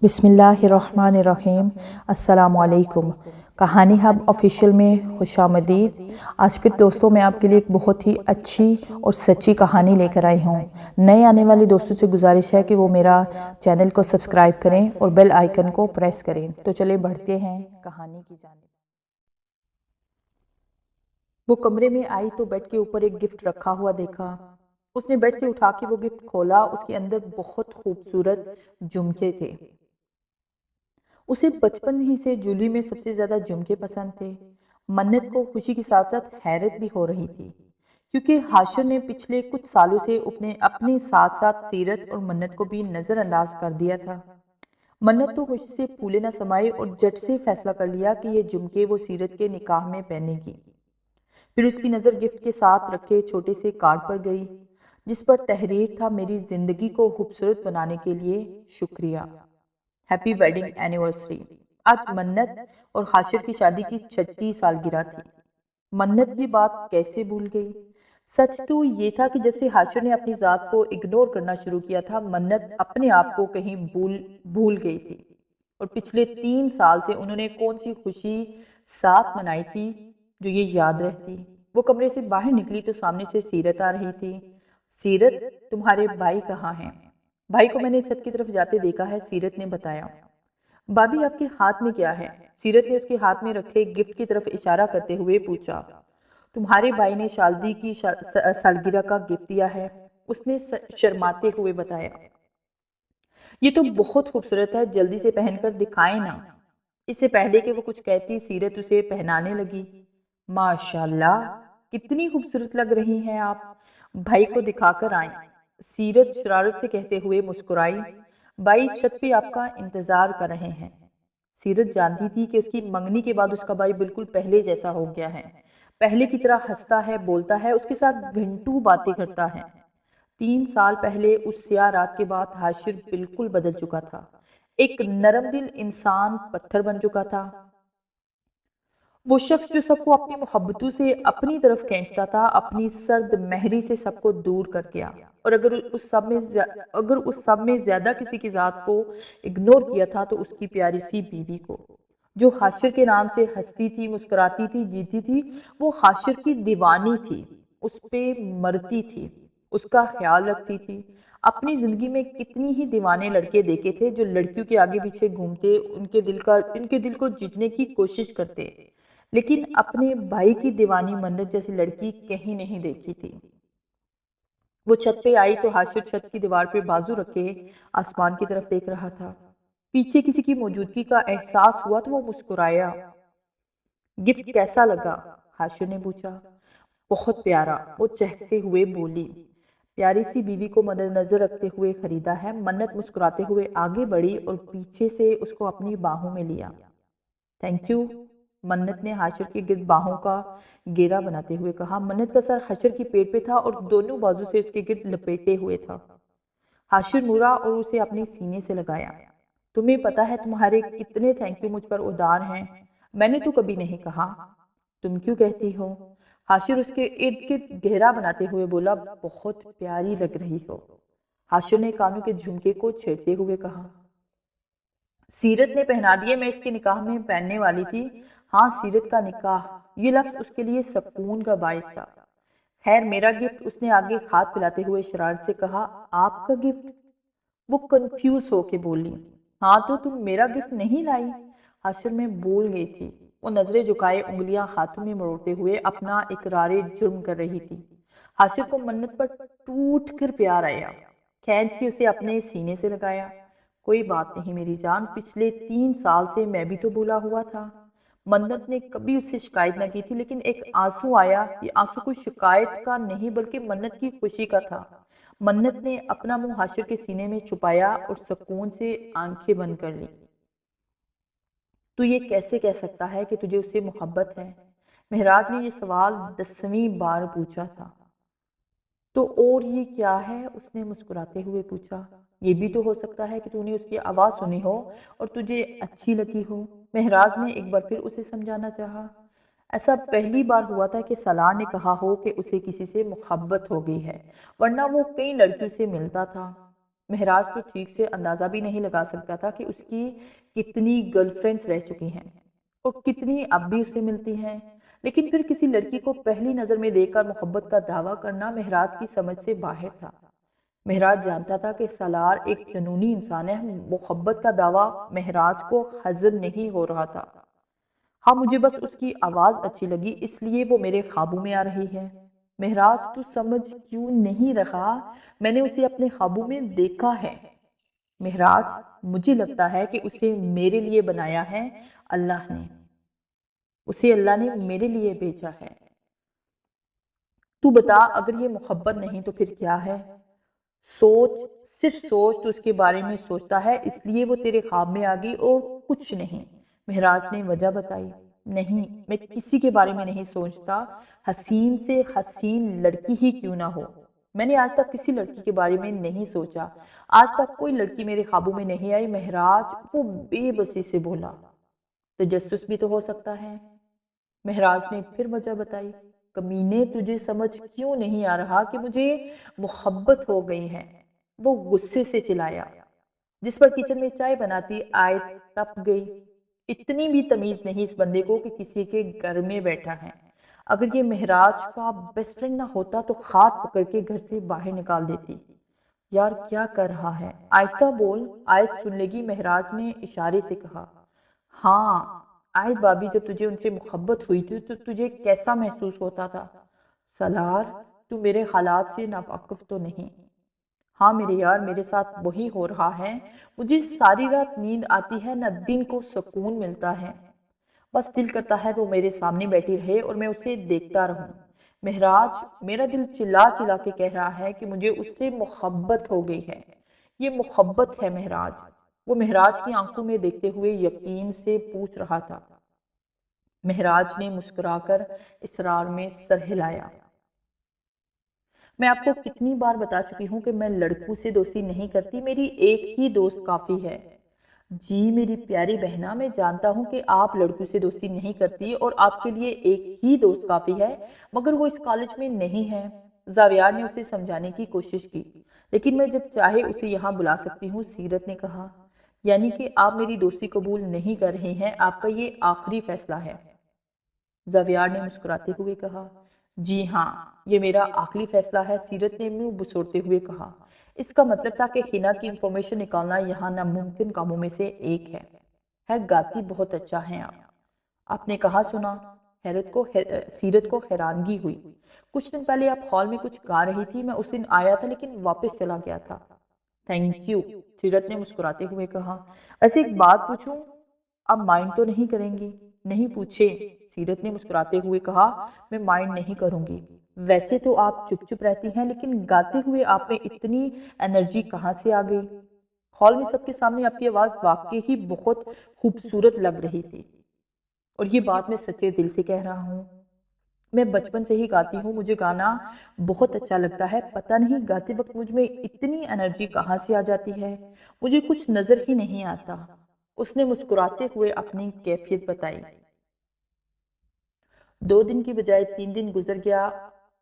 بسم اللہ الرحمن الرحیم۔ السلام علیکم۔ کہانی ہب آفیشیل میں خوش آمدید۔ آج پھر دوستوں میں آپ کے لیے ایک بہت ہی اچھی اور سچی کہانی لے کر آئی ہوں۔ نئے آنے والے دوستوں سے گزارش ہے کہ وہ میرا چینل کو سبسکرائب کریں اور بیل آئیکن کو پریس کریں۔ تو چلیں بڑھتے ہیں کہانی کی جانب۔ وہ کمرے میں آئی تو بیڈ کے اوپر ایک گفٹ رکھا ہوا دیکھا۔ اس نے بیڈ سے اٹھا کے وہ گفٹ کھولا۔ اس کے اندر بہت خوبصورت جھمکے تھے۔ اسے بچپن ہی سے جولی میں سب سے زیادہ جھمکے پسند تھے۔ منت کو خوشی کے ساتھ ساتھ حیرت بھی ہو رہی تھی، کیونکہ حاشر نے پچھلے کچھ سالوں سے اپنے ساتھ ساتھ سیرت اور منت کو بھی نظر انداز کر دیا تھا۔ منت تو خوشی سے پھولے نہ سمائی اور جٹ سے فیصلہ کر لیا کہ یہ جھمکے وہ سیرت کے نکاح میں پہنے گی۔ پھر اس کی نظر گفٹ کے ساتھ رکھے چھوٹے سے کارڈ پر گئی، جس پر تحریر تھا: میری زندگی کو خوبصورت بنانے کے لیے شکریہ، ہیپی ویڈنگ اینیورسری۔ آج منت اور حاشر کی شادی کی 6 سالگرہ تھی۔ منت یہ بات کیسے بھول گئی؟ سچ تو یہ تھا کہ جب سے حاشر نے اپنی ذات کو اگنور کرنا شروع کیا تھا، منت اپنے آپ کو کہیں بھول گئی تھی، اور پچھلے 3 سال سے انہوں نے کون سی خوشی ساتھ منائی تھی جو یہ یاد رہتی۔ وہ کمرے سے باہر نکلی تو سامنے سے سیرت آ رہی تھی۔ سیرت، تمہارے بھائی کہاں ہیں؟ بھائی کو میں نے چھت کی طرف جاتے دیکھا ہے، سیرت نے بتایا۔ بابی، آپ کے ہاتھ میں کیا ہے؟ سیرت نے اس کے ہاتھ میں رکھے گفٹ کی طرف اشارہ کرتے ہوئے پوچھا۔ تمہارے بھائی نے شادی کی سالگرہ کا گفٹ دیا ہے، اس نے شرماتے ہوئے بتایا۔ یہ تو بہت خوبصورت ہے، جلدی سے پہن کر دکھائیں نا۔ اس سے پہلے کہ وہ کچھ کہتی، سیرت اسے پہنانے لگی۔ ماشاءاللہ، کتنی خوبصورت لگ رہی ہیں آپ، بھائی کو دکھا کر آئیں، سیرت شرارت سے کہتے ہوئے مسکرائی۔ بھائی چھت پہ آپ کا انتظار کر رہے ہیں۔ سیرت جانتی تھی کہ اس کی منگنی کے بعد اس کا بھائی بالکل پہلے جیسا ہو گیا ہے، پہلے کی طرح ہنستا ہے، بولتا ہے، اس کے ساتھ گھنٹوں باتیں کرتا ہے۔ 3 سال پہلے اس سیاہ رات کے بعد حاشر بالکل بدل چکا تھا۔ ایک نرم دل انسان پتھر بن چکا تھا۔ وہ شخص جو سب کو اپنی محبتوں سے اپنی طرف کھینچتا تھا، اپنی سرد مہری سے سب کو دور کر گیا، اور اگر اس سب میں زیادہ کسی کی ذات کو اگنور کیا تھا تو اس کی پیاری سی بیوی کو، جو حاشر کے نام سے ہنستی تھی، مسکراتی تھی، جیتی تھی۔ وہ حاشر کی دیوانی تھی، اس پہ مرتی تھی، اس کا خیال رکھتی تھی۔ اپنی زندگی میں کتنی ہی دیوانے لڑکے دیکھے تھے جو لڑکیوں کے آگے پیچھے گھومتے، ان کے دل کو جیتنے کی کوشش کرتے، لیکن اپنے بھائی کی دیوانی منت جیسی لڑکی کہیں نہیں دیکھی تھی۔ وہ چھت پہ آئی تو حاشر چھت کی دیوار پہ بازو رکھے آسمان کی طرف دیکھ رہا تھا۔ پیچھے کسی کی موجودگی کا احساس ہوا تو وہ مسکرایا۔ گفٹ کیسا لگا؟ حاشر نے پوچھا۔ بہت پیارا، وہ چہکتے ہوئے بولی۔ پیاری سی بیوی کو مد نظر رکھتے ہوئے خریدا ہے۔ منت مسکراتے ہوئے آگے بڑھی اور پیچھے سے اس کو اپنی باہوں میں لیا۔ تھینک یو، منت نے حاشر کی گرد باہوں کا گھیرا بناتے ہوئے کہا۔ منت کا سر حاشر کی پیٹ پہ تھا اور دونوں بازو سے اس کے گرد لپیٹے ہوئے تھا۔ حاشر مڑا اور اسے اپنے سینے سے لگایا۔ تمہیں پتا ہے تمہارے کتنے تھینک یو مجھ پر ادار ہیں؟ میں نے تو کبھی نہیں کہا۔ تم کیوں کہتی ہو؟ حاشر اس کے ارد گرد گھیرا بناتے ہوئے بولا۔ بہت پیاری لگ رہی ہو، حاشر نے کانوں کے جھمکے کو چھیڑتے ہوئے کہا۔ سیرت نے پہنا دیے، میں اس کے نکاح میں پہننے والی تھی۔ ہاں، سیرت کا نکاح، یہ لفظ اس کے لیے سکون کا باعث تھا۔ خیر، میرا گفٹ، اس نے آگے ہاتھ پھیلاتے ہوئے شرارت سے کہا۔ آپ کا گفٹ؟ وہ کنفیوز ہو کے بولی۔ ہاں تو تم میرا گفٹ نہیں لائی؟ حاشر میں بول گئی تھی۔ وہ نظریں جھکائے انگلیاں ہاتھوں میں مروڑتے ہوئے اپنا اقرار جرم کر رہی تھی۔ حاشر کو منت پر ٹوٹ کر پیار آیا، کھینچ کے اسے اپنے سینے سے لگایا۔ کوئی بات نہیں میری جان، پچھلے 3 سال سے میں بھی تو بھولا ہوا تھا۔ منت نے کبھی اس سے شکایت نہ کی تھی، لیکن ایک آنسو آیا۔ یہ آنسو کوئی شکایت کا نہیں بلکہ منت کی خوشی کا تھا۔ منت نے اپنا منہ حاشر کے سینے میں چھپایا اور سکون سے آنکھیں بند کر لی۔ تو یہ کیسے کہہ سکتا ہے کہ تجھے اس سے محبت ہے؟ مہراج نے یہ سوال 10ویں بار پوچھا تھا۔ تو اور یہ کیا ہے؟ اس نے مسکراتے ہوئے پوچھا۔ یہ بھی تو ہو سکتا ہے کہ تو نے اس کی آواز سنی ہو اور تجھے اچھی لگی ہو۔ مہراج نے ایک بار پھر اسے سمجھانا چاہا۔ ایسا پہلی بار ہوا تھا کہ سالار نے کہا ہو کہ اسے کسی سے محبت ہو گئی ہے، ورنہ وہ کئی لڑکیوں سے ملتا تھا۔ مہراج تو ٹھیک سے اندازہ بھی نہیں لگا سکتا تھا کہ اس کی کتنی گرل فرینڈز رہ چکی ہیں اور کتنی اب بھی اسے ملتی ہیں، لیکن پھر کسی لڑکی کو پہلی نظر میں دیکھ کر محبت کا دعویٰ کرنا مہراج کی سمجھ سے باہر تھا۔ مہراج جانتا تھا کہ سالار ایک جنونی انسان ہے، محبت کا دعویٰ مہراج کو ہضم نہیں ہو رہا تھا۔ ہاں، مجھے بس اس کی آواز اچھی لگی اس لیے وہ میرے خوابوں میں آ رہی ہے۔ مہراج تو سمجھ کیوں نہیں رہا، میں نے اسے اپنے خوابوں میں دیکھا ہے۔ مہراج، مجھے لگتا ہے کہ اسے میرے لیے بنایا ہے اللہ نے، اسے اللہ نے میرے لیے بھیجا ہے۔ تو بتا، اگر یہ محبت نہیں تو پھر کیا ہے؟ سوچ، صرف سوچ، تو اس کے بارے میں سوچتا ہے اس لیے وہ تیرے خواب میں آ گئی اور کچھ نہیں۔ مہراج نے وجہ بتائی۔ نہیں، میں کسی کے بارے میں نہیں سوچتا، حسین سے حسین لڑکی ہی کیوں نہ ہو۔ میں نے آج تک کسی لڑکی کے بارے میں نہیں سوچا، آج تک کوئی لڑکی میرے خوابوں میں نہیں آئی۔ مہراج، وہ بے بسی سے بولا۔ تجسس بھی تو ہو سکتا ہے۔ مہراج نے پھر وجہ بتائی۔ کمینے، تجھے سمجھ کیوں نہیں آ رہا کہ مجھے محبت ہو گئی ہے؟ وہ غصے سے چلایا۔ جس پر کچن میں چائے بناتی آیت تپ گئی۔ اتنی بھی تمیز نہیں اس بندے کو کہ کسی کے گھر میں بیٹھا ہے۔ اگر یہ مہراج کا بیسٹ فرینڈ نہ ہوتا تو ہاتھ پکڑ کے گھر سے باہر نکال دیتی۔ یار کیا کر رہا ہے؟ آہستہ بول، آیت سن لے گی، مہراج نے اشارے سے کہا۔ ہاں آیت بابی، جب تجھے ان سے محبت ہوئی تھی تو تجھے کیسا محسوس ہوتا تھا؟ سالار، تو میرے حالات سے ناواقف تو نہیں؟ ہاں میرے یار، میرے ساتھ وہی ہو رہا ہے، مجھے ساری رات نیند آتی ہے، نہ دن کو سکون ملتا ہے، بس دل کرتا ہے وہ میرے سامنے بیٹھی رہے اور میں اسے دیکھتا رہوں۔ مہراج، میرا دل چلا چلا کے کہہ رہا ہے کہ مجھے اس سے محبت ہو گئی ہے، یہ محبت ہے مہراج۔ وہ مہراج کی آنکھوں میں دیکھتے ہوئے یقین سے پوچھ رہا تھا۔ مہراج نے مسکرا کر اسرار میں سر ہلایا۔ میں آپ کو کتنی بار بتا چکی ہوں کہ میں لڑکوں سے دوستی نہیں کرتی، میری ایک ہی دوست کافی ہے۔ جی میری پیاری بہنا، میں جانتا ہوں کہ آپ لڑکوں سے دوستی نہیں کرتی اور آپ کے لیے ایک ہی دوست کافی ہے، مگر وہ اس کالج میں نہیں ہے۔ زاویار نے اسے سمجھانے کی کوشش کی۔ لیکن میں جب چاہے اسے یہاں بلا سکتی ہوں، سیرت نے کہا۔ یعنی کہ آپ میری دوستی قبول نہیں کر رہے ہیں، آپ کا یہ آخری فیصلہ ہے؟ زاویار نے مسکراتے ہوئے کہا۔ جی ہاں، یہ میرا آخری فیصلہ ہے، سیرت نے منہ بسوڑتے ہوئے کہا۔ اس کا مطلب تھا کہ حنا کی انفارمیشن نکالنا یہاں ناممکن کاموں میں سے ایک ہے۔ خیر گاتی بہت اچھا ہیں آپ نے کہا سنا؟ سیرت کو حیرانگی ہوئی۔ کچھ دن پہلے آپ ہال میں کچھ گا رہی تھی، میں اس دن آیا تھا لیکن واپس چلا گیا تھا۔ تھینک یو، سیرت نے مسکراتے ہوئے کہا۔ ایسے ایک بات پوچھوں، آپ مائنڈ تو نہیں کریں گی؟ نہیں پوچھے، سیرت نے مسکراتے ہوئے کہا۔ میں مائنڈ نہیں کروں گی۔ ویسے تو آپ چپ چپ رہتی ہیں، لیکن گاتے ہوئے آپ میں اتنی انرجی کہاں سے آ گئی؟ ہال میں سب کے سامنے آپ کی آواز واقعی ہی بہت خوبصورت لگ رہی تھی، اور یہ بات میں سچے دل سے کہہ رہا ہوں۔ میں بچپن سے ہی گاتی ہوں، مجھے گانا بہت اچھا لگتا ہے، پتہ نہیں گاتے وقت مجھ میں اتنی انرجی کہاں سے آ جاتی ہے، مجھے کچھ نظر ہی نہیں آتا۔ اس نے مسکراتے ہوئے اپنی کیفیت بتائی۔ 2 دن کی بجائے 3 دن گزر گیا،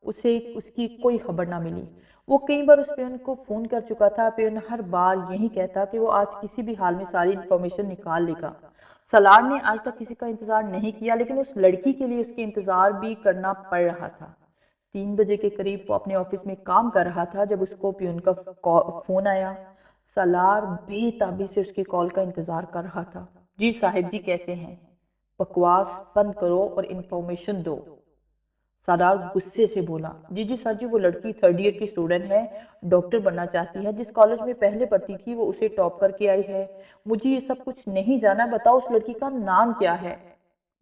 اسے اس کی کوئی خبر نہ ملی۔ وہ کئی بار اس پیون کو فون کر چکا تھا، پیون ہر بار یہی کہتا کہ وہ آج کسی بھی حال میں ساری انفارمیشن نکال لے گا۔ سالار نے آج تک کسی کا انتظار نہیں کیا، لیکن اس لڑکی کے لیے اس کے انتظار بھی کرنا پڑ رہا تھا۔ 3 بجے کے قریب وہ اپنے آفس میں کام کر رہا تھا جب اس کو پیون کا فون آیا۔ سالار بے تابی سے اس کی کال کا انتظار کر رہا تھا۔ جی صاحب جی، کیسے ہیں؟ بکواس بند کرو اور انفارمیشن دو، سالار غصے سے بولا۔ جی سر جی، وہ لڑکی 3rd ایئر کی اسٹوڈنٹ ہے، ڈاکٹر بننا چاہتی ہے، جس کالج میں پہلے پڑھتی تھی وہ اسے ٹاپ کر کے آئی ہے۔ مجھے یہ سب کچھ نہیں جانا، بتاؤ اس لڑکی کا نام کیا ہے؟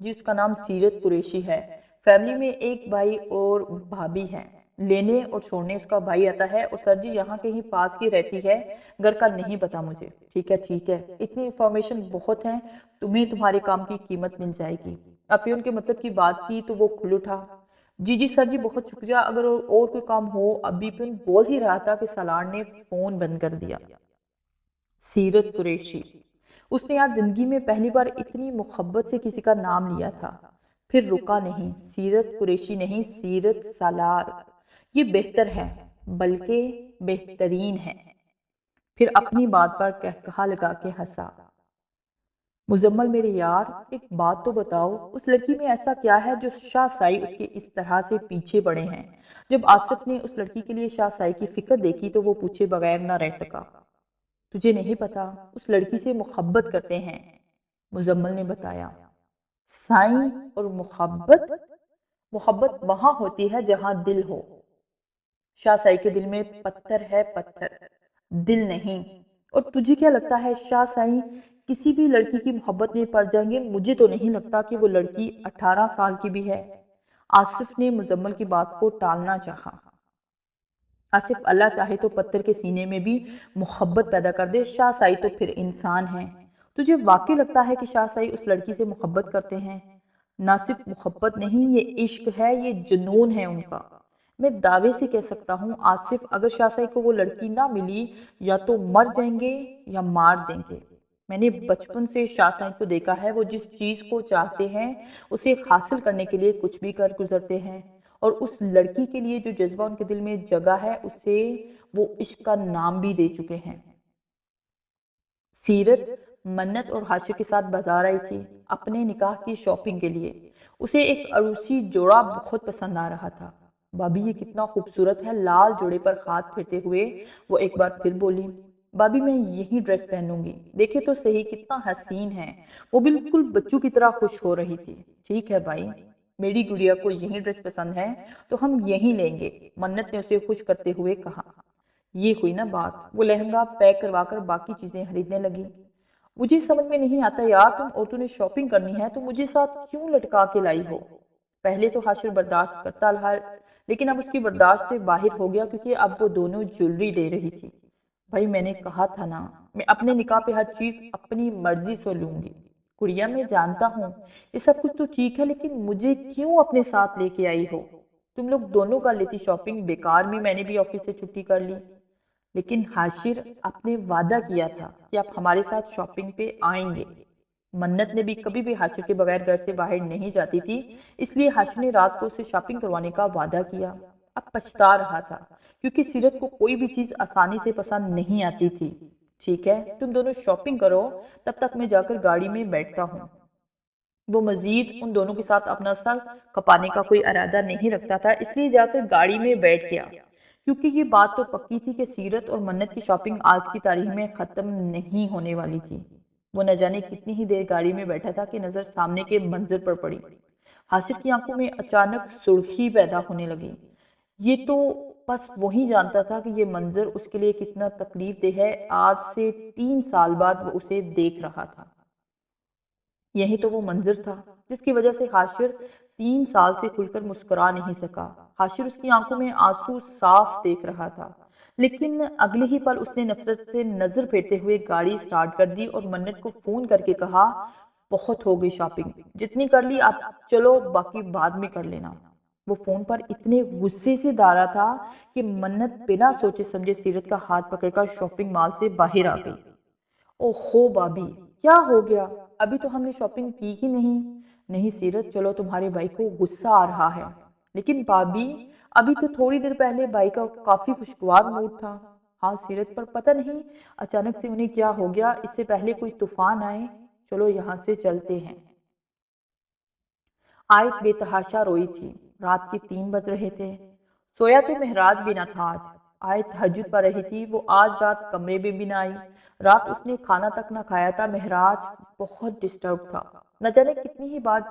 جی اس کا نام سیرت قریشی ہے، فیملی میں ایک بھائی اور بھابھی ہیں، لینے اور چھوڑنے اس کا بھائی آتا ہے، اور سر جی یہاں کہیں پاس کی رہتی ہے، گھر کا نہیں پتا مجھے۔ ٹھیک ہے، اتنی انفارمیشن بہت ہیں، تمہیں تمہارے کام کی قیمت مل جائے گی۔ اپیون کے مطلب کی بات کی تو وہ کھل اٹھا۔ جی سر جی، بہت شکریہ، اگر اور کوئی کام ہو۔ ابھی پیون بول ہی رہا تھا کہ سالار نے فون بند کر دیا۔ سیرت قریشی، اس نے آج زندگی میں پہلی بار اتنی محبت سے کسی کا نام لیا تھا۔ پھر رکا نہیں، سیرت قریشی نہیں، سیرت سالار، یہ بہتر ہے، بلکہ بہترین ہے۔ پھر اپنی بات پر کہا لگا کے ہنسا۔ مزمل میرے یار، ایک بات تو بتاؤ، اس لڑکی میں ایسا کیا ہے جو شاہ سائی اس کے اس طرح سے پیچھے پڑے ہیں؟ جب آصف نے اس لڑکی کے لیے شاہ سائی کی فکر دیکھی تو وہ پوچھے بغیر نہ رہ سکا۔ تجھے نہیں پتا، اس لڑکی سے محبت کرتے ہیں، مزمل نے بتایا۔ سائیں اور محبت؟ محبت وہاں ہوتی ہے جہاں دل ہو۔ شاہ سائی کے دل میں پتھر ہے، پتھر، دل نہیں۔ اور تجھے کیا لگتا ہے شاہ سائی کسی بھی لڑکی کی محبت میں پڑ جائیں گے؟ مجھے تو نہیں لگتا کہ وہ لڑکی 18 سال کی بھی ہے۔ آصف نے مزمل کی بات کو ٹالنا چاہا۔ آصف، اللہ چاہے تو پتھر کے سینے میں بھی محبت پیدا کر دے، شاہ سائی تو پھر انسان ہے۔ تجھے واقعی لگتا ہے کہ شاہ سائی اس لڑکی سے محبت کرتے ہیں؟ نہ صرف محبت نہیں، یہ عشق ہے، یہ جنون ہے ان کا۔ میں دعوے سے کہہ سکتا ہوں آصف، اگر شاہ سائی کو وہ لڑکی نہ ملی، یا تو مر جائیں گے یا مار دیں گے۔ میں نے بچپن سے شاہ سائی کو دیکھا ہے، وہ جس چیز کو چاہتے ہیں اسے حاصل کرنے کے لیے کچھ بھی کر گزرتے ہیں، اور اس لڑکی کے لیے جو جذبہ ان کے دل میں جگہ ہے اسے وہ عشق کا نام بھی دے چکے ہیں۔ سیرت منت اور حاشر کے ساتھ بازار آئی تھی اپنے نکاح کی شاپنگ کے لیے۔ اسے ایک عروسی جوڑا بہت پسند آ رہا تھا۔ بابی، یہ کتنا خوبصورت ہے، لال جوڑے پر ہاتھ پھیرتے ہوئے وہ ایک بار پھر بولی۔ بابی، میں یہی ڈریس پہنوں گی، دیکھے تو صحیح کتنا حسین ہے۔ وہ بالکل بچوں کی طرح خوش ہو رہی تھی۔ ٹھیک ہے بھائی، میری گڑیا کو یہی ڈریس پسند ہے تو ہم یہی لیں گے، منت نے اسے خوش کرتے ہوئے کہا۔ یہ ہوئی نا بات۔ وہ لہنگا پیک کروا کر باقی چیزیں خریدنے لگی۔ مجھے سمجھ میں نہیں آتا یار، تم عورتوں نے شاپنگ کرنی ہے تو مجھے ساتھ کیوں لٹکا کے لائی ہو؟ پہلے تو حاشر برداشت کرتا رہا، لیکن اب اس کی برداشت سے باہر ہو گیا، کیونکہ اب وہ دونوں جیولری لے رہی تھی۔ بھائی، میں نے کہا تھا نا، میں اپنے نکاح پہ ہر چیز اپنی مرضی سے لوں گی۔ گڑیا، میں جانتا ہوں یہ سب کچھ تو ٹھیک ہے، لیکن مجھے کیوں اپنے ساتھ لے کے آئی ہو؟ تم لوگ دونوں کر لیتی شاپنگ، بیکار میں نے بھی آفس سے چھٹی کر لی۔ لیکن حاشر، آپ نے وعدہ کیا تھا کہ آپ ہمارے ساتھ شاپنگ پہ آئیں گے۔ منت نے بھی کبھی بھی حاشر کے بغیر گھر سے باہر نہیں جاتی تھی، اس لیے حاشر نے رات کو اسے شاپنگ کروانے کا وعدہ کیا۔ اب پچھتا رہا تھا، کیونکہ سیرت کو کوئی بھی چیز آسانی سے پسند نہیں آتی تھی۔ ٹھیک ہے، تم دونوں شاپنگ کرو، تب تک میں جا کر گاڑی میں بیٹھتا ہوں۔ وہ مزید ان دونوں کے ساتھ اپنا سر کھپانے کا کوئی ارادہ نہیں رکھتا تھا، اس لیے جا کر گاڑی میں بیٹھ گیا، کیونکہ یہ بات تو پکی تھی کہ سیرت اور منت کی شاپنگ آج کی تاریخ میں ختم نہیں ہونے والی تھی۔ وہ نہ جانے کتنی ہی دیر گاڑی میں بیٹھا تھا کہ نظر سامنے کے منظر پر پڑی۔ حاشر کی آنکھوں میں اچانک سرخی پیدا ہونے لگی۔ یہ تو بس وہی جانتا تھا کہ یہ منظر اس کے لیے کتنا تکلیف دہ ہے۔ آج سے 3 سال بعد وہ اسے دیکھ رہا تھا۔ یہی تو وہ منظر تھا جس کی وجہ سے حاشر 3 سال سے کھل کر مسکرا نہیں سکا۔ حاشر اس کی آنکھوں میں آنسو صاف دیکھ رہا تھا، لیکن اگلے ہی پل اس نے نفرت سے نظر پھیرتے ہوئے گاڑی سٹارٹ کر دی اور منت کو فون کر کے کہا، بہت ہو گئی شاپنگ، جتنی کر لی اب چلو، باقی بعد میں کر لینا۔ وہ فون پر اتنے غصے سے دارا تھا کہ منت بنا سوچے سمجھے سیرت کا ہاتھ پکڑ کر شاپنگ مال سے باہر آ گئی۔ اوہو بابی، کیا ہو گیا؟ ابھی تو ہم نے شاپنگ کی ہی نہیں۔ نہیں سیرت، چلو، تمہارے بھائی کو غصہ آ رہا ہے۔ لیکن بابی، ابھی تو تھوڑی دیر پہلے بھائی کا کافی خوشگوار موڈ تھا۔ ہاں سیرت، پر پتہ نہیں اچانک سے انہیں کیا ہو گیا، اس سے پہلے کوئی طوفان آئے۔ چلو یہاں سے چلتے ہیں۔ آیت بے تحاشا روئی تھی۔ رات کے 3 بج رہے تھے۔ سویا تو مہراج بھی نہ تھا آج۔ آیت تہجد پڑھ رہی تھی، وہ آج رات کمرے میں بھی نہ آئی۔ رات اس نے کھانا تک نہ کھایا تھا۔ مہراج بہت ڈسٹرب تھا۔ نہ جانے کتنی ہی بار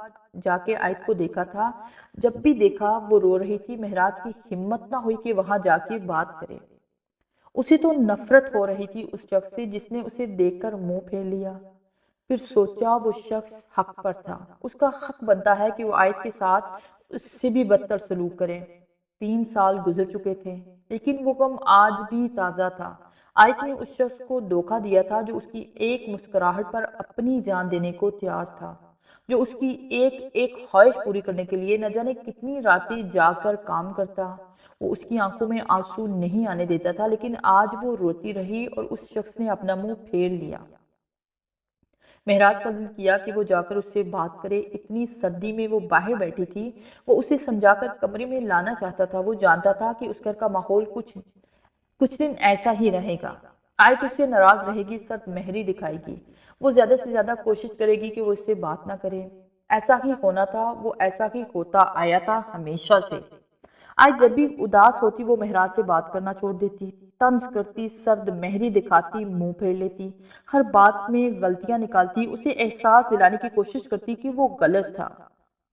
جا کے آیت کو دیکھا تھا، جب بھی دیکھا وہ رو رہی تھی۔ مہراج کی ہمت نہ ہوئی کہ وہاں جا کے بات کرے۔ اسے تو نفرت ہو رہی تھی اس شخص سے جس نے اسے دیکھ کر منہ پھیر لیا۔ پھر سوچا وہ شخص حق پر تھا، اس کا حق بنتا ہے کہ وہ آیت کے ساتھ اس سے بھی بدتر سلوک کرے۔ 3 سال گزر چکے تھے، لیکن وہ غم آج بھی تازہ تھا۔ آیت نے اس شخص کو دھوکہ دیا تھا جو اس کی ایک مسکراہٹ پر اپنی جان دینے کو تیار تھا، جو اس کی ایک ایک خواہش پوری کرنے کے لیے نہ جانے کتنی راتیں جا کر کام کرتا۔ وہ اس کی آنکھوں میں آنسو نہیں آنے دیتا تھا، لیکن آج وہ روتی رہی اور اس شخص نے اپنا منہ پھیر لیا۔ مہراج کا دل کیا کہ وہ جا کر اس سے بات کرے۔ اتنی سردی میں وہ باہر بیٹھی تھی، وہ اسے سمجھا کر کمرے میں لانا چاہتا تھا۔ وہ جانتا تھا کہ اس گھر کا ماحول کچھ دن ایسا ہی رہے گا۔ آیت اس سے ناراض رہے گی، سرد مہری دکھائے گی، وہ زیادہ سے زیادہ کوشش کرے گی کہ وہ اس سے بات نہ کرے۔ ایسا ہی ہونا تھا، وہ ایسا ہی ہوتا آیا تھا ہمیشہ سے۔ آج جب بھی اداس ہوتی وہ مہراج سے بات کرنا چھوڑ دیتی، طنز کرتی، سرد مہری دکھاتی، منہ پھیر لیتی، ہر بات میں غلطیاں نکالتی، اسے احساس دلانے کی کوشش کرتی کہ وہ غلط تھا۔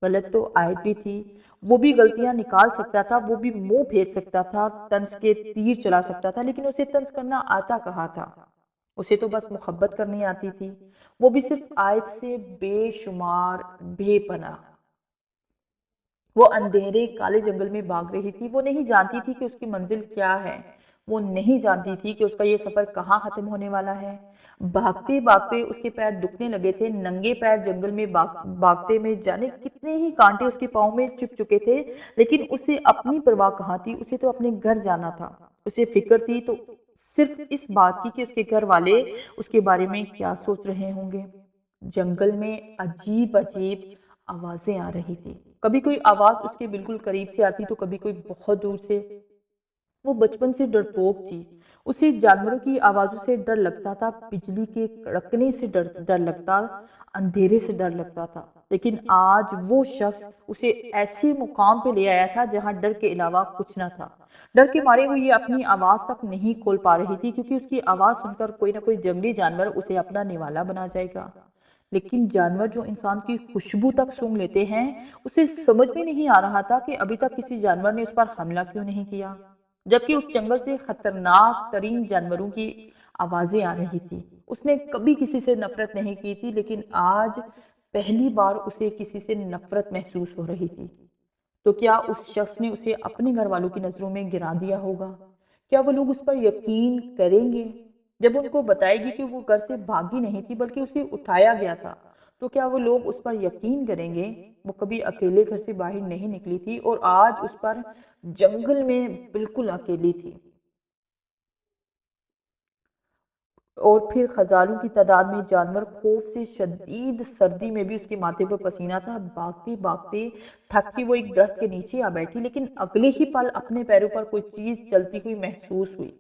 غلط تو آیت بھی تھی، وہ بھی غلطیاں نکال سکتا تھا، وہ بھی منہ پھیر سکتا تھا، طنز کے تیر چلا سکتا تھا، لیکن اسے طنز کرنا آتا کہاں تھا؟ اسے تو بس محبت کرنی آتی تھی، وہ بھی صرف آیت سے بے شمار، بے پناہ۔ وہ اندھیرے کالے جنگل میں بھاگ رہی تھی، وہ نہیں جانتی تھی کہ اس کی منزل کیا ہے، وہ نہیں جانتی تھی کہ اس کا یہ سفر کہاں ختم ہونے والا ہے۔ بھاگتے بھاگتے اس کے پیر دکھنے لگے تھے، ننگے پیر جنگل میں بھاگتے میں جانے کتنے ہی کانٹے اس کے پاؤں میں چپ چکے تھے، لیکن اسے اپنی پرواہ کہاں تھی، اسے تو اپنے گھر جانا تھا۔ اسے فکر تھی تو صرف اس بات کی کہ اس کے گھر والے اس کے بارے میں کیا سوچ رہے ہوں گے۔ جنگل میں عجیب عجیب آوازیں آ رہی تھی، کبھی کوئی آواز اس کے بالکل قریب سے آتی تو کبھی کوئی بہت دور سے۔ وہ بچپن سے ڈرپوک تھی، اسے جانوروں کی آوازوں سے ڈر لگتا تھا، بجلی کے کڑکنے سے ڈر لگتا، اندھیرے سے ڈر لگتا تھا، لیکن آج وہ شخص اسے ایسے مقام پہ لے آیا تھا جہاں ڈر کے علاوہ کچھ نہ تھا۔ ڈر کے مارے وہ یہ اپنی آواز تک نہیں کھول پا رہی تھی، کیونکہ اس کی آواز سن کر کوئی نہ کوئی جنگلی جانور اسے اپنا نوالا بنا جائے گا۔ لیکن جانور جو انسان کی خوشبو تک سونگھ لیتے ہیں، اسے سمجھ میں نہیں آ رہا تھا کہ ابھی تک کسی جانور نے اس پر حملہ کیوں نہیں کیا، جبکہ اس جنگل سے خطرناک ترین جانوروں کی آوازیں آ رہی تھی۔ اس نے کبھی کسی سے نفرت نہیں کی تھی، لیکن آج پہلی بار اسے کسی سے نفرت محسوس ہو رہی تھی۔ تو کیا اس شخص نے اسے اپنے گھر والوں کی نظروں میں گرا دیا ہوگا؟ کیا وہ لوگ اس پر یقین کریں گے جب ان کو بتائے گی کہ وہ گھر سے بھاگی نہیں تھی بلکہ اسے اٹھایا گیا تھا؟ تو کیا وہ لوگ اس پر یقین کریں گے؟ وہ کبھی اکیلے گھر سے باہر نہیں نکلی تھی اور آج اس پر جنگل میں بالکل اکیلی تھی، اور پھر ہزاروں کی تعداد میں جانور، خوف سے شدید سردی میں بھی اس کے ماتھے پر پسینہ تھا۔ بھاگتے بھاگتے تھک کے وہ ایک درخت کے نیچے آ بیٹھی، لیکن اگلے ہی پل اپنے پیروں پر کوئی چیز چلتی ہوئی محسوس ہوئی۔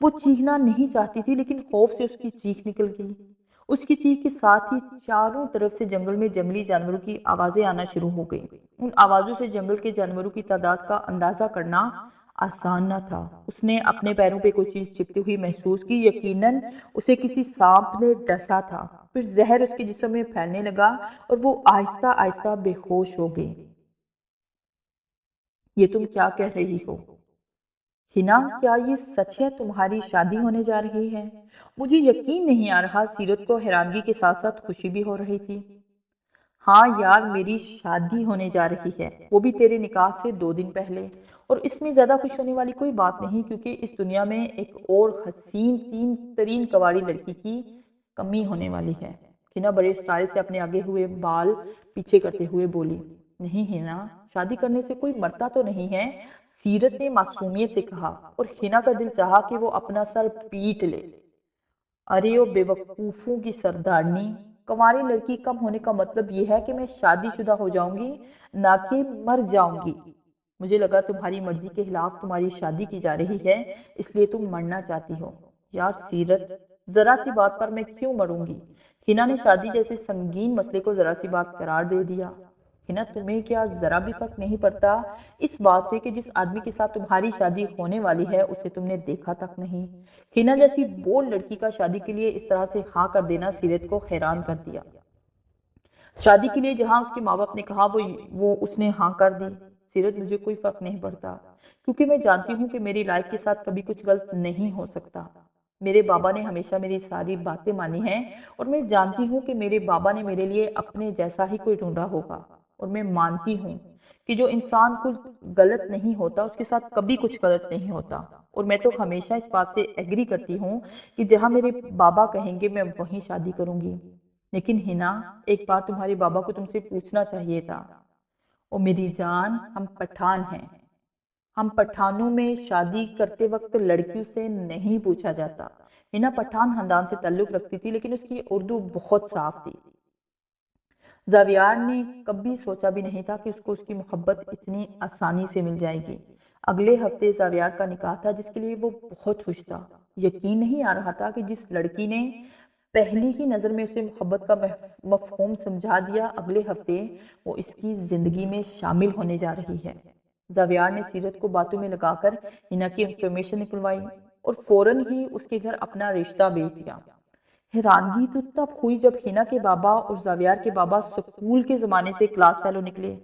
وہ چیخنا نہیں چاہتی تھی، لیکن خوف سے اس کی چیخ نکل گئی۔ اس کی چیخ کے ساتھ ہی چاروں طرف سے جنگل میں جنگلی جانوروں کی آوازیں آنا شروع ہو گئیں۔ ان آوازوں سے جنگل کے جانوروں کی تعداد کا اندازہ کرنا آسان نہ تھا۔ اس نے اپنے پیروں پہ کوئی چیز چپتی ہوئی محسوس کی، یقیناً اسے کسی سانپ نے ڈسا تھا۔ پھر زہر اس کے جسم میں پھیلنے لگا اور وہ آہستہ آہستہ بے ہوش ہو گئی۔ یہ تم کیا کہہ رہی ہو ہنا؟ کیا یہ سچ ہے تمہاری شادی ہونے جا رہی ہے؟ مجھے یقین نہیں آ رہا۔ سیرت کو حیرانگی کے ساتھ ساتھ خوشی بھی ہو رہی تھی۔ ہاں یار، میری شادی ہونے جا رہی ہے، وہ بھی تیرے نکاح سے 2 دن پہلے، اور اس میں زیادہ خوش ہونے والی کوئی بات نہیں، کیونکہ اس دنیا میں ایک اور حسین 3 ترین کنواری لڑکی کی کمی ہونے والی ہے۔ ہنا بڑے سٹائل سے اپنے آگے ہوئے بال پیچھے کرتے ہوئے بولی۔ نہیں ہنا، شادی کرنے سے کوئی مرتا تو نہیں ہے، سیرت نے معصومیت سے کہا، اور ہنا کا دل چاہا کہ وہ اپنا سر پیٹ لے۔ ارے او بے وقوفوں کی سردارنی، کنواری لڑکی کم ہونے کا مطلب یہ ہے کہ میں شادی شدہ ہو جاؤں گی، نہ کہ مر جاؤں گی۔ مجھے لگا تمہاری مرضی کے خلاف تمہاری شادی کی جا رہی ہے، اس لیے تم مرنا چاہتی ہو۔ یار سیرت، ذرا سی بات پر میں کیوں مروں گی؟ ہنا نے شادی جیسے سنگین مسئلے کو ذرا سی بات قرار دے دیا۔ ہنا، تمہیں کیا ذرا بھی فرق نہیں پڑتا اس بات سے کہ جس آدمی کے ساتھ تمہاری شادی ہونے والی ہے اسے تم نے دیکھا تک نہیں؟ ہنا جیسی بولڈ لڑکی کا شادی کے لیے اس طرح سے ہاں کر دینا سیرت کو حیران کر دیا۔ شادی کے لیے جہاں اس کے ماں باپ نے کہا وہ اس نے ہاں کر دی۔ سیرت، مجھے کوئی فرق نہیں پڑتا، کیونکہ میں جانتی ہوں کہ میری لائف کے ساتھ کبھی کچھ غلط نہیں ہو سکتا۔ میرے بابا نے ہمیشہ میری ساری باتیں مانی ہیں، اور میں جانتی ہوں کہ میرے بابا نے میرے لیے اپنے جیسا ہی کوئی ڈھونڈا ہوگا، اور میں مانتی ہوں کہ جو انسان کچھ غلط نہیں ہوتا اس کے ساتھ کبھی کچھ غلط نہیں ہوتا، اور میں تو ہمیشہ اس بات سے ایگری کرتی ہوں کہ جہاں میرے بابا کہیں گے میں وہیں شادی کروں گی۔ لیکن ہنا، ایک بار تمہارے بابا کو تم سے پوچھنا چاہیے تھا۔ او میری جان، ہم پٹھان ہیں، ہم پٹھانوں میں شادی کرتے وقت لڑکیوں سے نہیں پوچھا جاتا۔ ہنا پٹھان خاندان سے تعلق رکھتی تھی، لیکن اس کی اردو بہت صاف تھی۔ زاویار نے کبھی سوچا بھی نہیں تھا کہ اس کو اس کی محبت اتنی آسانی سے مل جائے گی۔ اگلے ہفتے زاویار کا نکاح تھا، جس کے لیے وہ بہت خوش تھا۔ یقین نہیں آ رہا تھا کہ جس لڑکی نے پہلی ہی نظر میں اسے محبت کا مفہوم سمجھا دیا، اگلے ہفتے وہ اس کی زندگی میں شامل ہونے جا رہی ہے۔ زاویار نے سیرت کو باتوں میں لگا کر ہنا کی انفارمیشن نکلوائی اور فوراً ہی اس کے گھر اپنا رشتہ بھیج دیا۔ حیرانگی تو تب ہوئی جب ہنا کے بابا اور زاویار کے بابا سکول کے زمانے سے کلاس فیلو نکلے۔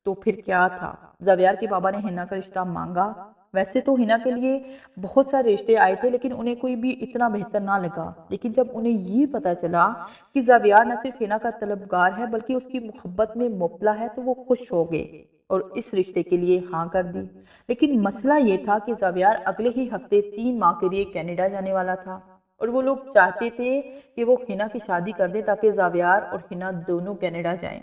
تو پھر کیا تھا؟ زاویار کے بابا نے ہنا کا رشتہ مانگا۔ ویسے تو ہنا کے لیے بہت سارے رشتے آئے تھے لیکن انہیں کوئی بھی اتنا بہتر نہ لگا، لیکن جب انہیں یہ پتا چلا کہ زاویار نہ صرف ہنا کا طلبگار ہے بلکہ اس کی محبت میں مبتلا ہے تو وہ خوش ہو گئے اور اس رشتے کے لیے ہاں کر دی۔ لیکن مسئلہ یہ تھا کہ زاویار اگلے ہی ہفتے 3 ماہ کے لیے کینیڈا جانے والا تھا اور وہ لوگ چاہتے تھے کہ وہ ہنا کی شادی کر دیں تاکہ زاویار اور ہنا دونوں کینیڈا جائیں۔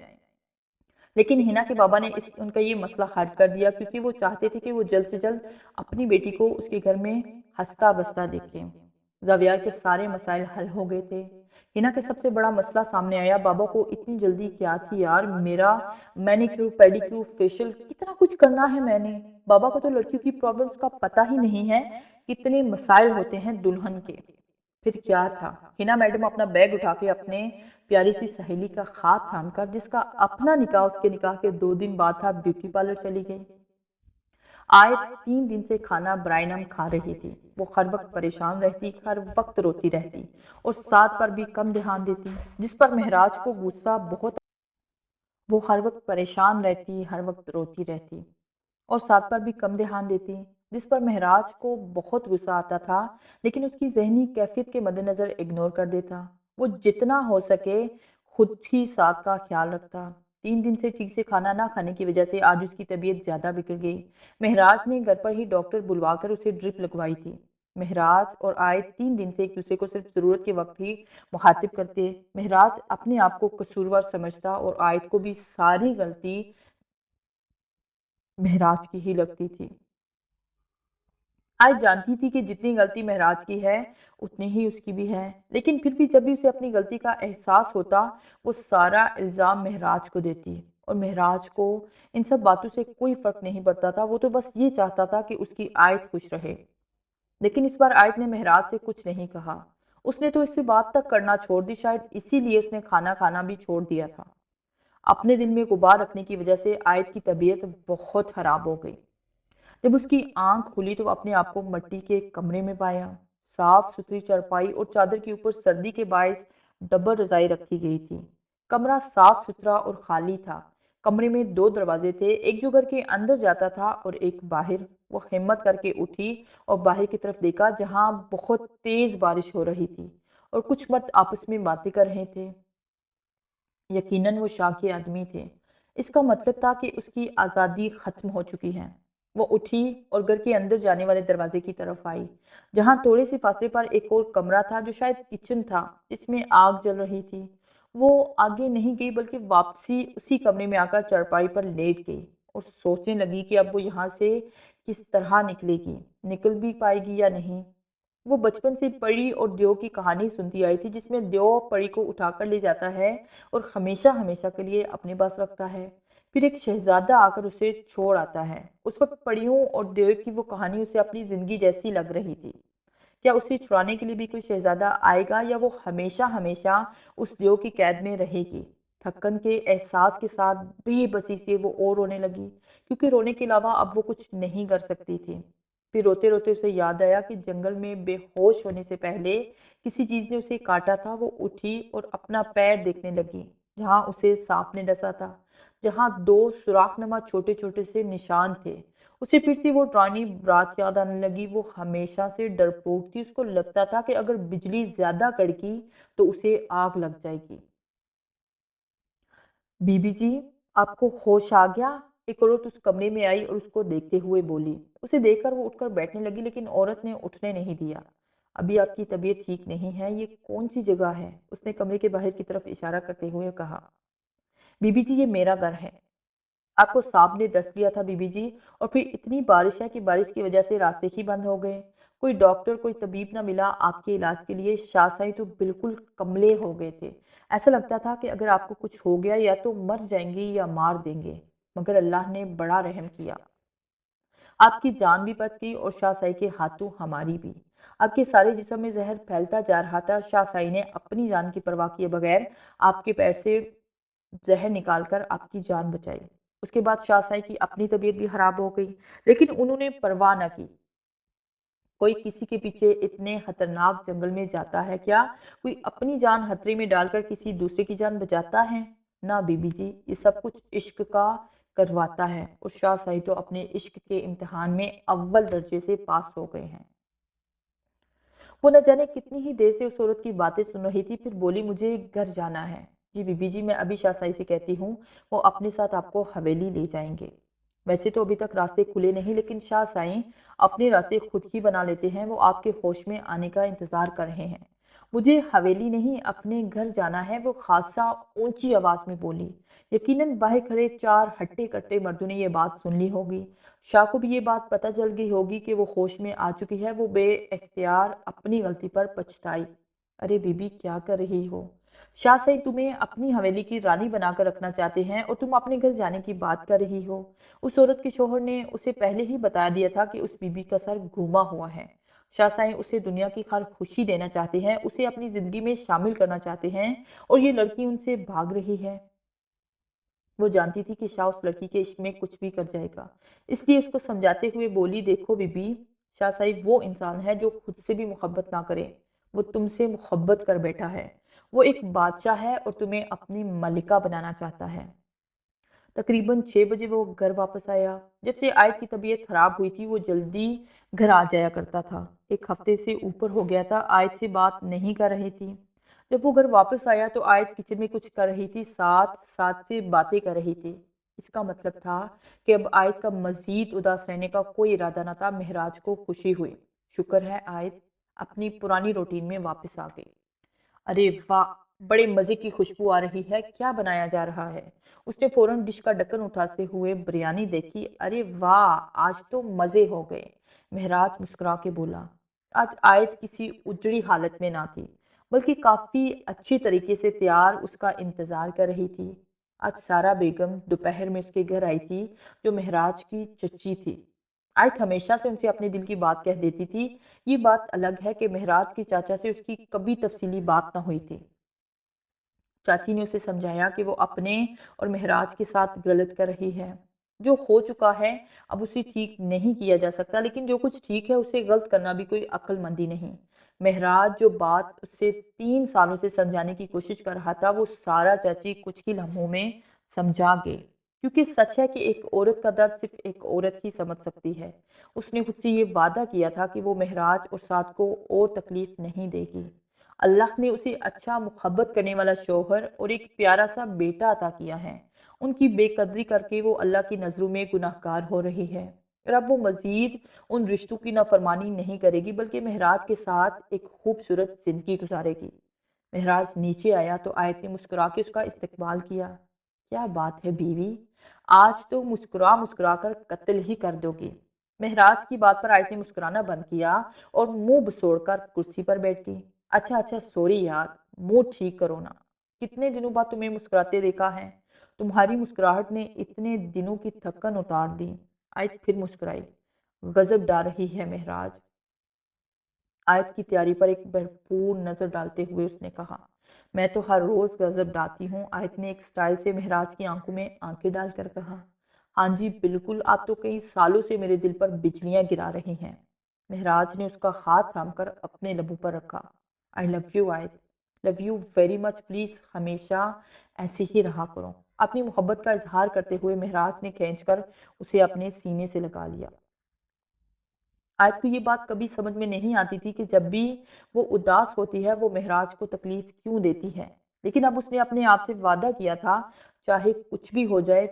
لیکن ہنا کے بابا نے ان کا یہ مسئلہ حل کر دیا کیونکہ وہ چاہتے تھے کہ وہ جلد سے جلد اپنی بیٹی کو اس کے گھر میں ہنستا بستا دیکھیں۔ زاویار کے سارے مسائل حل ہو گئے تھے۔ ہنا کا سب سے بڑا مسئلہ سامنے آیا، بابا کو اتنی جلدی کیا تھی یار، میرا مینیکیور پیڈیکیور فیشل کتنا کچھ کرنا ہے میں نے۔ بابا کو تو لڑکیوں کی پرابلمز کا پتہ ہی نہیں ہے، کتنے مسائل ہوتے ہیں دلہن کے۔ پھر کیا تھا؟ ہنا میڈم اپنا بیگ اٹھا کے اپنے پیاری سی سہیلی کا ہاتھ تھام کر، جس کا اپنا نکاح اس کے نکاح کے 2 دن بعد تھا، بیوٹی پارلر چلی گئی۔ آئے 3 دن سے کھانا برائے نام کھا رہی تھی۔ وہ ہر وقت پریشان رہتی، ہر وقت روتی رہتی اور ساتھ پر بھی کم دھیان دیتی، جس پر مہراج کو غصہ بہت۔ وہ ہر وقت پریشان رہتی، ہر وقت روتی رہتی اور ساتھ پر بھی کم دھیان دیتی، جس پر مہراج کو بہت غصہ آتا تھا، لیکن اس کی ذہنی کیفیت کے مد نظر اگنور کر دیتا۔ وہ جتنا ہو سکے خود ہی ساتھ کا خیال رکھتا۔ 3 دن سے ٹھیک سے کھانا نہ کھانے کی وجہ سے آج اس کی طبیعت زیادہ بگڑ گئی۔ مہراج نے گھر پر ہی ڈاکٹر بلوا کر اسے ڈرپ لگوائی تھی۔ مہراج اور عائد 3 دن سے ایک دوسرے کو صرف ضرورت کے وقت ہی مخاطب کرتے۔ مہراج اپنے آپ کو قصوروار سمجھتا اور عائد کو بھی ساری غلطی مہراج کی ہی لگتی تھی۔ عائد جانتی تھی کہ جتنی غلطی مہراج کی ہے اتنی ہی اس کی بھی ہے، لیکن پھر بھی جب بھی اسے اپنی غلطی کا احساس ہوتا وہ سارا الزام مہراج کو دیتی اور مہراج کو ان سب باتوں سے کوئی فرق نہیں پڑتا تھا۔ وہ تو بس یہ چاہتا تھا کہ اس کی عائد خوش رہے۔ لیکن اس بار عائد نے مہراج سے کچھ نہیں کہا۔ اس نے تو اس سے بات تک کرنا چھوڑ دی، شاید اسی لیے اس نے کھانا کھانا بھی چھوڑ دیا تھا۔ اپنے دل میں غبار رکھنے کی وجہ سے عائد کی طبیعت بہت خراب ہو گئی۔ جب اس کی آنکھ کھلی تو اپنے آپ کو مٹی کے کمرے میں پایا۔ صاف ستھری چارپائی اور چادر کے اوپر سردی کے باعث ڈبل رضائی رکھی گئی تھی۔ کمرہ صاف ستھرا اور خالی تھا۔ کمرے میں 2 دروازے تھے، ایک جو گھر کے اندر جاتا تھا اور ایک باہر۔ وہ ہمت کر کے اٹھی اور باہر کی طرف دیکھا جہاں بہت تیز بارش ہو رہی تھی اور کچھ مرد آپس میں باتیں کر رہے تھے۔ یقیناً وہ شاہ کے آدمی تھے۔ اس کا مطلب تھا کہ اس کی آزادی ختم ہو چکی ہے۔ وہ اٹھی اور گھر کے اندر جانے والے دروازے کی طرف آئی، جہاں تھوڑے سے فاصلے پر ایک اور کمرہ تھا جو شاید کچن تھا، جس میں آگ جل رہی تھی۔ وہ آگے نہیں گئی بلکہ واپسی اسی کمرے میں آ کر چارپائی پر لیٹ گئی اور سوچنے لگی کہ اب وہ یہاں سے کس طرح نکلے گی، نکل بھی پائے گی یا نہیں۔ وہ بچپن سے پری اور دیو کی کہانی سنتی آئی تھی، جس میں دیو پری کو اٹھا کر لے جاتا ہے اور ہمیشہ ہمیشہ کے لیے اپنے پاس رکھتا ہے، پھر ایک شہزادہ آ کر اسے چھوڑ آتا ہے۔ اس وقت پریوں اور دیو کی وہ کہانی اسے اپنی زندگی جیسی لگ رہی تھی۔ کیا اسے چھڑانے کے لیے بھی کوئی شہزادہ آئے گا یا وہ ہمیشہ ہمیشہ اس دیو کی قید میں رہے گی؟ تھکن کے احساس کے ساتھ بے بسی سے وہ اور رونے لگی، کیونکہ رونے کے علاوہ اب وہ کچھ نہیں کر سکتی تھی۔ پھر روتے روتے اسے یاد آیا کہ جنگل میں بے ہوش ہونے سے پہلے کسی چیز نے اسے کاٹا تھا۔ وہ اٹھی اور اپنا پیر دیکھنے لگی، جہاں اسے سانپ نے ڈسا تھا، جہاں 2 سوراخ نما چھوٹے چھوٹے سے نشان تھے۔ اسے پھر سے وہ ڈرانی رات یاد آنے لگی۔ وہ ہمیشہ سے ڈرپوک تھی، اس کو لگتا تھا کہ اگر بجلی زیادہ کڑکی تو اسے آگ لگ جائے گی۔ بی بی جی، آپ کو ہوش آ گیا؟ ایک عورت اس کمرے میں آئی اور اس کو دیکھتے ہوئے بولی۔ اسے دیکھ کر وہ اٹھ کر بیٹھنے لگی، لیکن عورت نے اٹھنے نہیں دیا۔ ابھی آپ کی طبیعت ٹھیک نہیں ہے، یہ کون سی جگہ ہے؟ اس نے کمرے کے باہر کی طرف اشارہ کرتے ہوئے کہا۔ بی بی جی، یہ میرا گھر ہے۔ آپ کو سانپ نے ڈس لیا تھا بی بی جی، اور پھر اتنی بارش ہے کہ بارش کی وجہ سے راستے ہی بند ہو گئے۔ کوئی ڈاکٹر کوئی طبیب نہ ملا آپ کے علاج کے لیے۔ شاہ صاحب تو بالکل کملے ہو گئے تھے، ایسا لگتا تھا کہ اگر آپ کو کچھ ہو گیا یا تو مر جائیں گے یا مار دیں گے، مگر اللہ نے بڑا رحم کیا۔ آپ کی جان بھی بچ گئی اور شاہ سائی کے ہاتھوں ہماری بھی۔ آپ کے سارے جسم میں زہر پھیلتا جا رہا تھا۔ شاہ سائی نے اپنی جان کی پرواہ کیے بغیر آپ کے پیر سے زہر نکال کر آپ کی جان بچائی۔ اس کے بعد شاہ سائی کی اپنی طبیعت بھی خراب ہو گئی، لیکن انہوں نے پرواہ نہ کی۔ کوئی کسی کے پیچھے اتنے خطرناک جنگل میں جاتا ہے کیا؟ کوئی اپنی جان خطرے میں ڈال کر کسی دوسرے کی جان بچاتا ہے؟ نہ بی بی جی، یہ سب کچھ عشق کا کرواتا ہے، اور شاہ سائی تو اپنے عشق کے امتحان میں اول درجے سے پاس ہو گئے ہیں۔ وہ نہ جانے کتنی ہی دیر سے اس عورت کی باتیں سن رہی تھی، پھر بولی مجھے گھر جانا ہے۔ جی بی بی جی، میں ابھی شاہ سائی سے کہتی ہوں، وہ اپنے ساتھ آپ کو حویلی لے جائیں گے۔ ویسے تو ابھی تک راستے کھلے نہیں، لیکن شاہ سائی اپنے راستے خود ہی بنا لیتے ہیں، وہ آپ کے ہوش میں آنے کا انتظار کر رہے ہیں۔ مجھے حویلی نہیں، اپنے گھر جانا ہے، وہ خاصا اونچی آواز میں بولی۔ یقیناً باہر کھڑے 4 ہٹے کٹے مردوں نے یہ بات سن لی ہوگی۔ شاہ کو بھی یہ بات پتہ چل گئی ہوگی کہ وہ ہوش میں آ چکی ہے۔ وہ بے اختیار اپنی غلطی پر پچھتائی۔ ارے بی بی کیا کر رہی ہو؟ شاہ سائی تمہیں اپنی حویلی کی رانی بنا کر رکھنا چاہتے ہیں اور تم اپنے گھر جانے کی بات کر رہی ہو۔ اس عورت کے شوہر نے اسے پہلے ہی بتا دیا تھا کہ اس بی بی کا سر گھوما ہوا ہے۔ شاہ سائی اسے دنیا کی ہر خوشی دینا چاہتے ہیں، اسے اپنی زندگی میں شامل کرنا چاہتے ہیں، اور یہ لڑکی ان سے بھاگ رہی ہے۔ وہ جانتی تھی کہ شاہ اس لڑکی کے عشق میں کچھ بھی کر جائے گا، اس لیے اس کو سمجھاتے ہوئے بولی دیکھو بی بی، شاہ سائی وہ انسان ہے جو خود سے بھی محبت نہ کرے، وہ تم سے محبت کر بیٹھا ہے۔ وہ ایک بادشاہ ہے اور تمہیں اپنی ملکہ بنانا چاہتا ہے۔ تقریباً 6 بجے وہ گھر واپس آیا۔ جب سے آیت کی طبیعت خراب ہوئی تھی وہ جلدی گھر آ جایا کرتا تھا۔ 1 ہفتے سے اوپر ہو گیا تھا آیت سے بات نہیں کر رہی تھی۔ جب وہ گھر واپس آیا تو آیت کچن میں کچھ کر رہی تھی، ساتھ سے باتیں کر رہی تھی۔ اس کا مطلب تھا کہ اب آیت کا مزید اداس رہنے کا کوئی ارادہ نہ تھا۔ مہراج کو خوشی ہوئی۔ شکر ہے آیت اپنی پرانی روٹین میں واپس آ گئی۔ ارے واہ، بڑے مزے کی خوشبو آ رہی ہے، کیا بنایا جا رہا ہے؟ اس نے فوراً ڈش کا ڈھکن اٹھاتے ہوئے بریانی دیکھی۔ ارے واہ، آج تو مزے ہو گئے، مہراج مسکرا کے بولا۔ آج آیت کسی اجڑی حالت میں نہ تھی، بلکہ کافی اچھی طریقے سے تیار اس کا انتظار کر رہی تھی۔ آج سارا بیگم دوپہر میں اس کے گھر آئی تھی، جو مہراج کی چچی تھی۔ آیت ہمیشہ سے ان سے اپنے دل کی بات کہہ دیتی تھی۔ یہ بات الگ ہے کہ مہراج کی چاچا سے اس کی کبھی تفصیلی بات نہ ہوئی تھی۔ چاچی نے اسے سمجھایا کہ وہ اپنے اور مہراج کے ساتھ غلط کر رہی ہے۔ جو ہو چکا ہے اب اسے ٹھیک نہیں کیا جا سکتا، لیکن جو کچھ ٹھیک ہے اسے غلط کرنا بھی کوئی عقل مندی نہیں۔ مہراج جو بات اسے 3 سالوں سے سمجھانے کی کوشش کر رہا تھا، وہ سارا چاچی کچھ ہی لمحوں میں سمجھا گئی، کیونکہ سچ ہے کہ ایک عورت کا درد صرف ایک عورت ہی سمجھ سکتی ہے۔ اس نے خود سے یہ وعدہ کیا تھا کہ وہ مہراج اور سعد کو اور تکلیف نہیں دے گی۔ اللہ نے اسے اچھا محبت کرنے والا شوہر اور ایک پیارا سا بیٹا عطا کیا ہے۔ ان کی بے قدری کر کے وہ اللہ کی نظروں میں گناہگار ہو رہی ہے، اور اب وہ مزید ان رشتوں کی نافرمانی نہیں کرے گی، بلکہ مہراج کے ساتھ ایک خوبصورت زندگی گزارے گی۔ مہراج نیچے آیا تو آیت نے مسکرا کے اس کا استقبال کیا۔ کیا بات ہے بیوی، آج تو مسکرا مسکرا کر قتل ہی کر دو گی۔ مہراج کی بات پر آیت نے مسکرانا بند کیا اور منہ بسوڑ کر کرسی پر بیٹھ گئی۔ اچھا سوری یار، موڈ ٹھیک کرو نا، کتنے دنوں بعد تمہیں مسکراتے دیکھا ہے، تمہاری مسکراہٹ نے اتنے دنوں کی تھکن اتار دی۔ آیت پھر مسکرائی۔ غضب ڈال رہی ہے مہراج؟ آیت کی تیاری پر ایک بھرپور نظر ڈالتے ہوئے اس نے کہا، میں تو ہر روز غضب ڈالتی ہوں۔ آیت نے ایک سٹائل سے مہراج کی آنکھوں میں آنکھیں ڈال کر کہا، ہاں جی بالکل، آپ تو کئی سالوں سے میرے دل پر بجلیاں گرا رہی ہیں۔ مہراج نے اس کا ہاتھ تھام کر اپنے لبوں پر رکھا۔ I love you آیت، love you very much، please ہمیشہ ایسے ہی رہا کرو۔ اپنی محبت کا اظہار کرتے ہوئے مہراج نے کھینچ کر اسے اپنے سینے سے لگا لیا۔ آیت کو یہ بات کبھی سمجھ میں نہیں آتی تھی کہ جب بھی وہ اداس ہوتی ہے وہ مہراج کو تکلیف کیوں دیتی ہے، لیکن اب اس نے اپنے آپ سے وعدہ کیا تھا چاہے کچھ بھی ہو جائے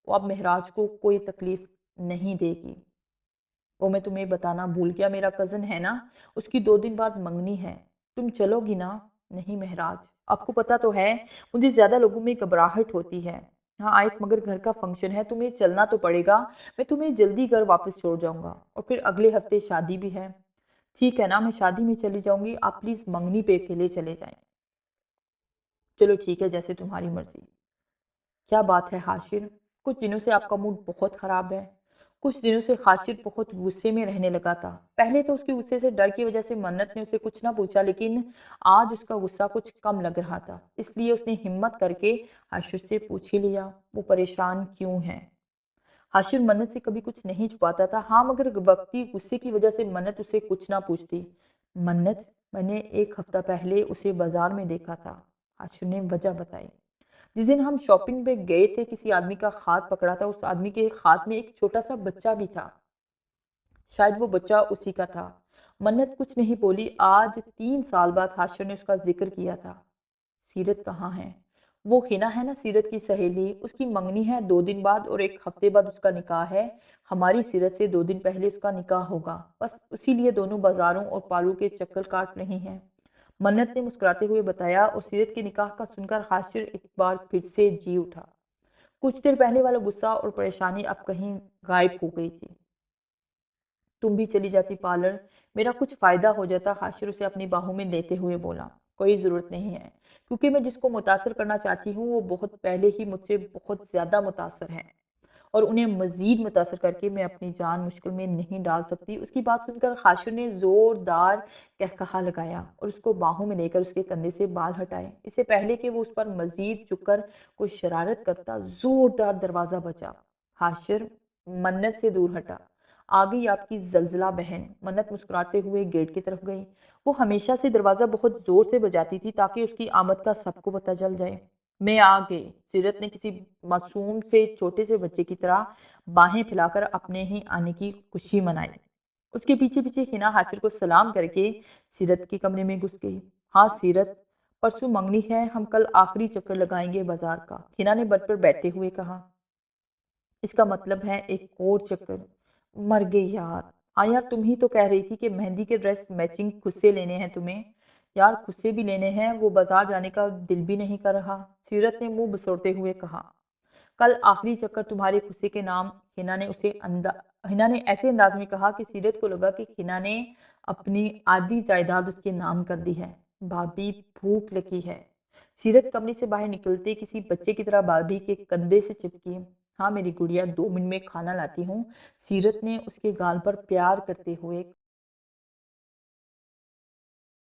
وہ اب مہراج کو کوئی تکلیف نہیں دے گی۔ وہ میں تمہیں بتانا بھول گیا، میرا کزن ہے نا، اس کی 2 دن بعد منگنی ہے، تم چلو گی نا؟ نہیں مہراج، آپ کو پتا تو ہے مجھے زیادہ لوگوں میں گھبراہٹ ہوتی ہے۔ ہاں آیت، مگر گھر کا فنکشن ہے، تمہیں چلنا تو پڑے گا، میں تمہیں جلدی گھر واپس چھوڑ جاؤں گا، اور پھر اگلے ہفتے شادی بھی ہے۔ ٹھیک ہے نا، میں شادی میں چلی جاؤں گی، آپ پلیز منگنی پہ اکیلے چلے جائیں۔ چلو ٹھیک ہے، جیسے تمہاری مرضی۔ کیا بات ہے حاشر، کچھ دنوں سے آپ کا موڈ بہت خراب ہے، کچھ دنوں سے خاشر بہت غصے میں رہنے لگا تھا۔ پہلے تو اس کے غصے سے ڈر کی وجہ سے منت نے اسے کچھ نہ پوچھا، لیکن آج اس کا غصہ کچھ کم لگ رہا تھا، اس لیے اس نے ہمت کر کے حاشر سے پوچھ ہی لیا، وہ پریشان کیوں ہیں؟ حاشر منت سے کبھی کچھ نہیں چھپاتا تھا، ہاں مگر وقتی غصے کی وجہ سے منت اسے کچھ نہ پوچھتی۔ منت، میں نے 1 ہفتہ پہلے اسے بازار میں دیکھا تھا، حاشر نے وجہ بتائی۔ جس دن ہم شاپنگ پہ گئے تھے کسی آدمی کا ہاتھ پکڑا تھا، اس آدمی کے ہاتھ میں ایک چھوٹا سا بچہ بھی تھا، شاید وہ بچہ اسی کا تھا۔ منت کچھ نہیں بولی۔ آج 3 سال بعد حاشر نے اس کا ذکر کیا تھا۔ سیرت کہاں ہے؟ وہ ہنا ہے نا سیرت کی سہیلی، اس کی منگنی ہے 2 دن بعد اور 1 ہفتے بعد اس کا نکاح ہے۔ ہماری سیرت سے 2 دن پہلے اس کا نکاح ہوگا، بس اسی لیے دونوں بازاروں اور پالو کے چکر کاٹ رہی ہیں، منت نے مسکراتے ہوئے بتایا، اور سیرت کے نکاح کا سن کر حاشر ایک بار پھر سے جی اٹھا۔ کچھ دیر پہلے والا غصہ اور پریشانی اب کہیں غائب ہو گئی تھی۔ تم بھی چلی جاتی پارلر، میرا کچھ فائدہ ہو جاتا، حاشر اسے اپنی باہوں میں لیتے ہوئے بولا۔ کوئی ضرورت نہیں ہے، کیونکہ میں جس کو متاثر کرنا چاہتی ہوں وہ بہت پہلے ہی مجھ سے بہت زیادہ متاثر ہے، اور انہیں مزید متاثر کر کے میں اپنی جان مشکل میں نہیں ڈال سکتی۔ اس کی بات سن کر حاشر نے زوردار قہقہا لگایا اور اس کو باہوں میں لے کر اس کے کندھے سے بال ہٹائے۔ اس سے پہلے کہ وہ اس پر مزید جھک کر کوئی شرارت کرتا، زوردار دروازہ بجا۔ حاشر منت سے دور ہٹا۔ آ گئی آپ کی زلزلہ بہن، منت مسکراتے ہوئے گیٹ کی طرف گئی۔ وہ ہمیشہ سے دروازہ بہت زور سے بجاتی تھی تاکہ اس کی آمد کا سب کو پتہ چل جائے۔ میں آ گئی، سیرت نے کسی معصوم سے چھوٹے سے بچے کی طرح باہیں پھیلا کر اپنے ہی آنے کی خوشی منائی۔ اس کے پیچھے پیچھے ہنا حاشر کو سلام کر کے سیرت کے کمرے میں گھس گئی۔ ہاں سیرت، پرسوں منگنی ہے، ہم کل آخری چکر لگائیں گے بازار کا، ہنا نے بٹ پر بیٹھتے ہوئے کہا۔ اس کا مطلب ہے ایک اور چکر؟ مر گئی یار۔ ہاں یار، تم ہی تو کہہ رہی تھی کہ مہندی کے ڈریس میچنگ خود سے لینے ہیں تمہیں۔ یار خود سے بھی لینے ہیں، وہ بازار جانے کا دل بھی نہیں کر رہا، سیرت نے منہ بسوڑتے ہوئے کہا۔ کل آخری چکر تمہارے خصے کے نام، ہنا نے ایسے انداز میں کہا کہ سیرت کو لگا کہ ہنا نے اپنی آدھی جائیداد اس کے نام کر دی ہے۔ بھابھی بھوک لگی ہے۔ سیرت کمرے سے باہر نکلتے کسی بچے کی طرح بھابھی کے کندھے سے چپکی۔ ہاں میری گڑیا، 2 منٹ میں کھانا لاتی ہوں، سیرت نے اس کے گال پر پیار کرتے ہوئے